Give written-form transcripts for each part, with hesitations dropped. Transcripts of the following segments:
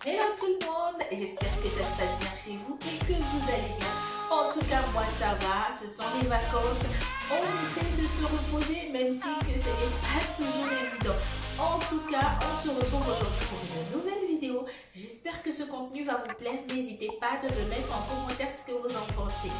Hello tout le monde, j'espère que ça se passe bien chez vous et que vous allez bien. En tout cas, moi ça va, ce sont les vacances. On essaie de se reposer même si que ce n'est pas toujours évident. En tout cas, on se retrouve aujourd'hui pour une nouvelle vidéo. J'espère que ce contenu va vous plaire. N'hésitez pas de me mettre en commentaire ce que vous en pensez.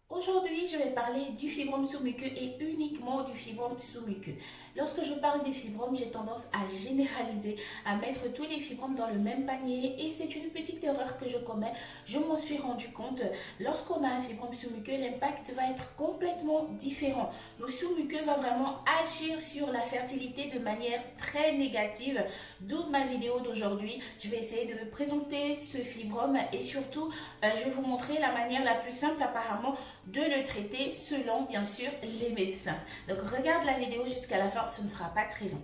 Aujourd'hui, je vais parler du fibrome sous-muqueux et uniquement du fibrome sous-muqueux. Lorsque je parle des fibromes, j'ai tendance à généraliser, à mettre tous les fibromes dans le même panier et c'est une petite erreur que je commets. Je m'en suis rendu compte. Lorsqu'on a un fibrome sous-muqueux, l'impact va être complètement différent. Le sous-muqueux va vraiment agir sur la fertilité de manière très négative. D'où ma vidéo d'aujourd'hui. Je vais essayer de vous présenter ce fibrome et surtout, je vais vous montrer la manière la plus simple apparemment de le traiter selon bien sûr les médecins. Donc regarde la vidéo jusqu'à la fin, ce ne sera pas très long.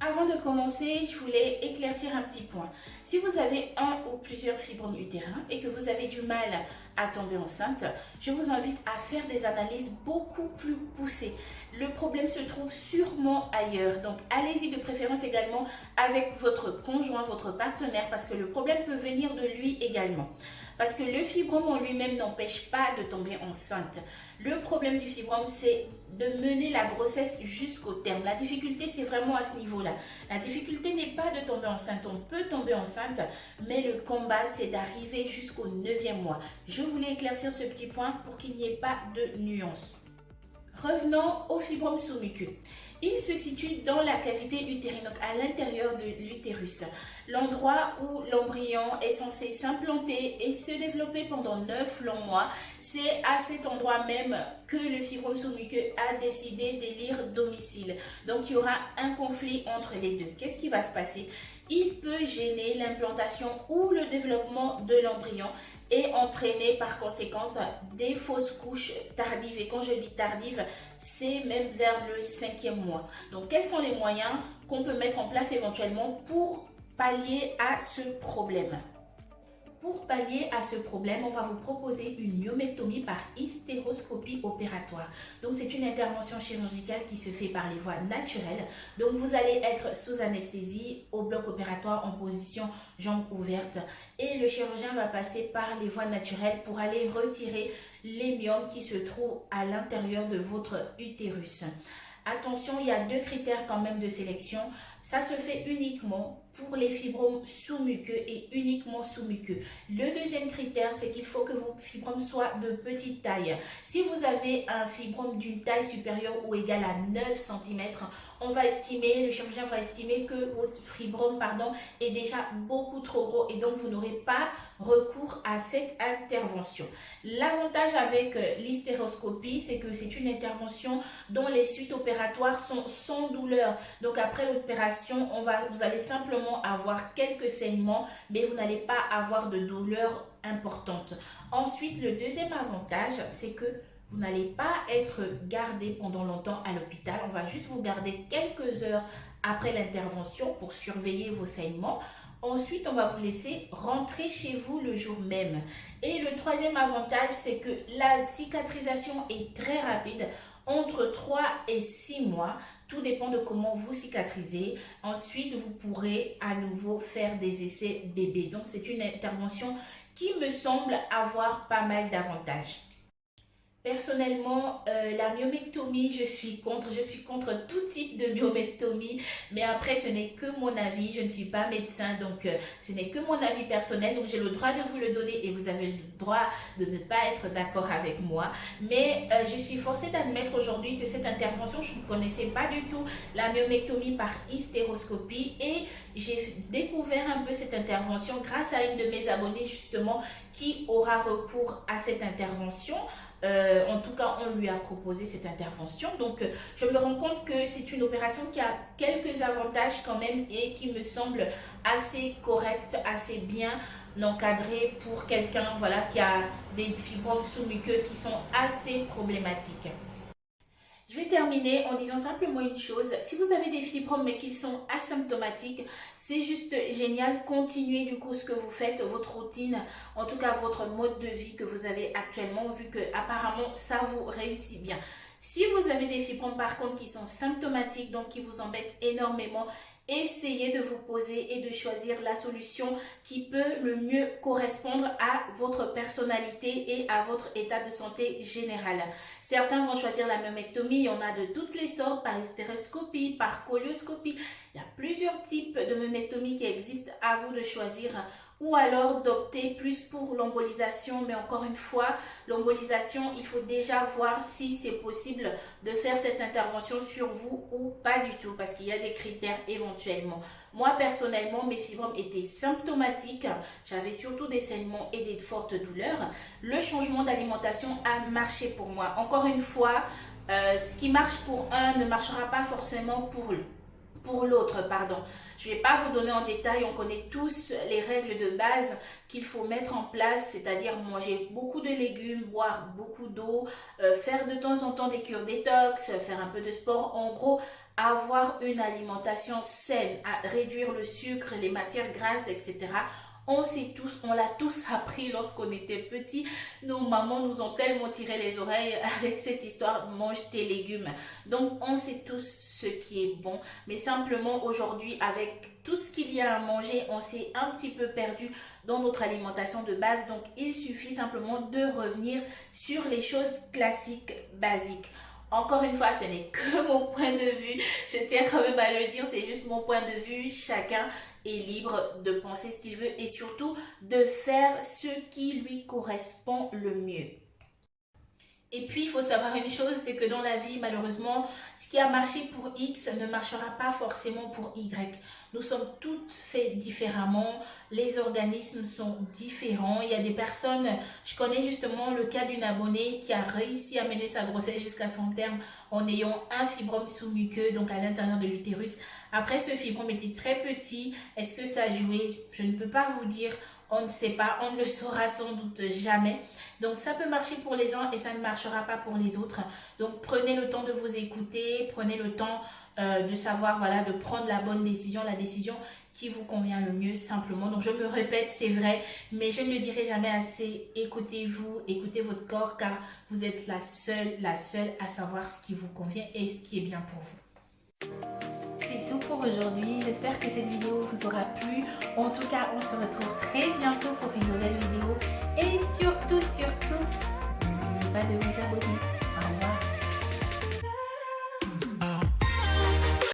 Avant de commencer, je voulais éclaircir un petit point. Si vous avez un ou plusieurs fibromes utérins et que vous avez du mal à tomber enceinte, je vous invite à faire des analyses beaucoup plus poussées. Le problème se trouve sûrement ailleurs. Donc allez-y de préférence également avec votre conjoint, votre partenaire, parce que le problème peut venir de lui également. Parce que le fibrome en lui-même n'empêche pas de tomber enceinte. Le problème du fibrome, c'est de mener la grossesse jusqu'au terme. La difficulté, c'est vraiment à ce niveau-là. La difficulté n'est pas de tomber enceinte. On peut tomber enceinte, mais le combat, c'est d'arriver jusqu'au 9e mois. Je voulais éclaircir ce petit point pour qu'il n'y ait pas de nuance. Revenons au fibrome sous-muqueux. Il se situe dans la cavité utérine, donc à l'intérieur de l'utérus, l'endroit où l'embryon est censé s'implanter et se développer pendant 9 longs mois. C'est à cet endroit même que le fibrome sous-muqueux a décidé d'élire domicile. Donc il y aura un conflit entre les deux. Qu'est-ce qui va se passer? Il peut gêner l'implantation ou le développement de l'embryon et entraîner par conséquent des fausses couches tardives. Et quand je dis tardives, c'est même vers le 5e mois. Donc, quels sont les moyens qu'on peut mettre en place éventuellement pour pallier à ce problème? Pour pallier à ce problème, on va vous proposer une myomectomie par hystéroscopie opératoire. Donc, c'est une intervention chirurgicale qui se fait par les voies naturelles. Donc, vous allez être sous anesthésie au bloc opératoire en position jambes ouvertes. Et le chirurgien va passer par les voies naturelles pour aller retirer les myomes qui se trouvent à l'intérieur de votre utérus. Attention, il y a 2 critères quand même de sélection. Ça se fait uniquement pour les fibromes sous-muqueux et uniquement sous-muqueux. Le deuxième critère, c'est qu'il faut que vos fibromes soient de petite taille. Si vous avez un fibrome d'une taille supérieure ou égale à 9 cm, on va estimer, le chirurgien va estimer que votre fibrome, est déjà beaucoup trop gros et donc vous n'aurez pas recours à cette intervention. L'avantage avec l'hystéroscopie, c'est que c'est une intervention dont les suites opératoires sont sans douleur. Donc après l'opération, vous allez simplement avoir quelques saignements, mais vous n'allez pas avoir de douleur importante. Ensuite, le deuxième avantage, c'est que vous n'allez pas être gardé pendant longtemps à l'hôpital. On va juste vous garder quelques heures après l'intervention pour surveiller vos saignements. Ensuite, on va vous laisser rentrer chez vous le jour même. Et le troisième avantage, c'est que la cicatrisation est très rapide, entre 3 et 6 mois. Tout dépend de comment vous cicatrisez. Ensuite, vous pourrez à nouveau faire des essais bébés. Donc, c'est une intervention qui me semble avoir pas mal d'avantages. Personnellement, la myomectomie, je suis contre. Je suis contre tout type de myomectomie. Mais après, ce n'est que mon avis. Je ne suis pas médecin, donc ce n'est que mon avis personnel. Donc, j'ai le droit de vous le donner et vous avez le droit de ne pas être d'accord avec moi. Mais je suis forcée d'admettre aujourd'hui que cette intervention, je ne connaissais pas du tout la myomectomie par hystéroscopie. Et j'ai découvert un peu cette intervention grâce à une de mes abonnées, justement, qui aura recours à cette intervention. En tout cas, on lui a proposé cette intervention. Donc, je me rends compte que c'est une opération qui a quelques avantages quand même et qui me semble assez correcte, assez bien encadrée pour quelqu'un qui a des fibromes sous-muqueux qui sont assez problématiques. Je vais terminer en disant simplement une chose. Si vous avez des fibromes mais qui sont asymptomatiques, c'est juste génial. Continuez du coup ce que vous faites, votre routine, en tout cas votre mode de vie que vous avez actuellement, vu que apparemment ça vous réussit bien. Si vous avez des fibromes par contre qui sont symptomatiques, donc qui vous embêtent énormément, Essayez de vous poser et de choisir la solution qui peut le mieux correspondre à votre personnalité et à votre état de santé général. Certains vont choisir la mammectomie, il y en a de toutes les sortes, par hystéroscopie, par colonoscopie. Il y a plusieurs types de mammectomie qui existent, à vous de choisir, ou alors d'opter plus pour l'embolisation. Mais encore une fois, l'embolisation, il faut déjà voir si c'est possible de faire cette intervention sur vous ou pas du tout, parce qu'il y a des critères éventuellement. Moi, personnellement, mes fibromes étaient symptomatiques. J'avais surtout des saignements et des fortes douleurs. Le changement d'alimentation a marché pour moi. Encore une fois, ce qui marche pour un ne marchera pas forcément pour l'autre, pardon. Je ne vais pas vous donner en détail, on connaît tous les règles de base qu'il faut mettre en place, c'est-à-dire manger beaucoup de légumes, boire beaucoup d'eau, faire de temps en temps des cures détox, faire un peu de sport, en gros, avoir une alimentation saine, à réduire le sucre, les matières grasses, etc. On sait tous, on l'a tous appris lorsqu'on était petit. Nos mamans nous ont tellement tiré les oreilles avec cette histoire, mange tes légumes. Donc, on sait tous ce qui est bon. Mais simplement, aujourd'hui, avec tout ce qu'il y a à manger, on s'est un petit peu perdu dans notre alimentation de base. Donc, il suffit simplement de revenir sur les choses classiques, basiques. Encore une fois, ce n'est que mon point de vue. Je tiens quand même à le dire, c'est juste mon point de vue. Chacun est libre de penser ce qu'il veut et surtout de faire ce qui lui correspond le mieux. Et puis, il faut savoir une chose, c'est que dans la vie, malheureusement, ce qui a marché pour X ne marchera pas forcément pour Y. Nous sommes toutes faits différemment, les organismes sont différents. Il y a des personnes, je connais justement le cas d'une abonnée qui a réussi à mener sa grossesse jusqu'à son terme en ayant un fibrome sous-muqueux, donc à l'intérieur de l'utérus. Après, ce fibrome était très petit. Est-ce que ça a joué? Je ne peux pas vous dire. On ne sait pas, on ne le saura sans doute jamais. Donc ça peut marcher pour les uns et ça ne marchera pas pour les autres. Donc prenez le temps de vous écouter, prenez le temps de savoir, voilà, de prendre la bonne décision, la décision qui vous convient le mieux simplement. Donc je me répète, c'est vrai, mais je ne le dirai jamais assez. Écoutez-vous, écoutez votre corps car vous êtes la seule à savoir ce qui vous convient et ce qui est bien pour vous. C'est tout pour aujourd'hui. J'espère que cette vidéo vous aura plu. En tout cas, on se retrouve très bientôt pour une nouvelle vidéo. Et surtout, n'oubliez pas de vous abonner.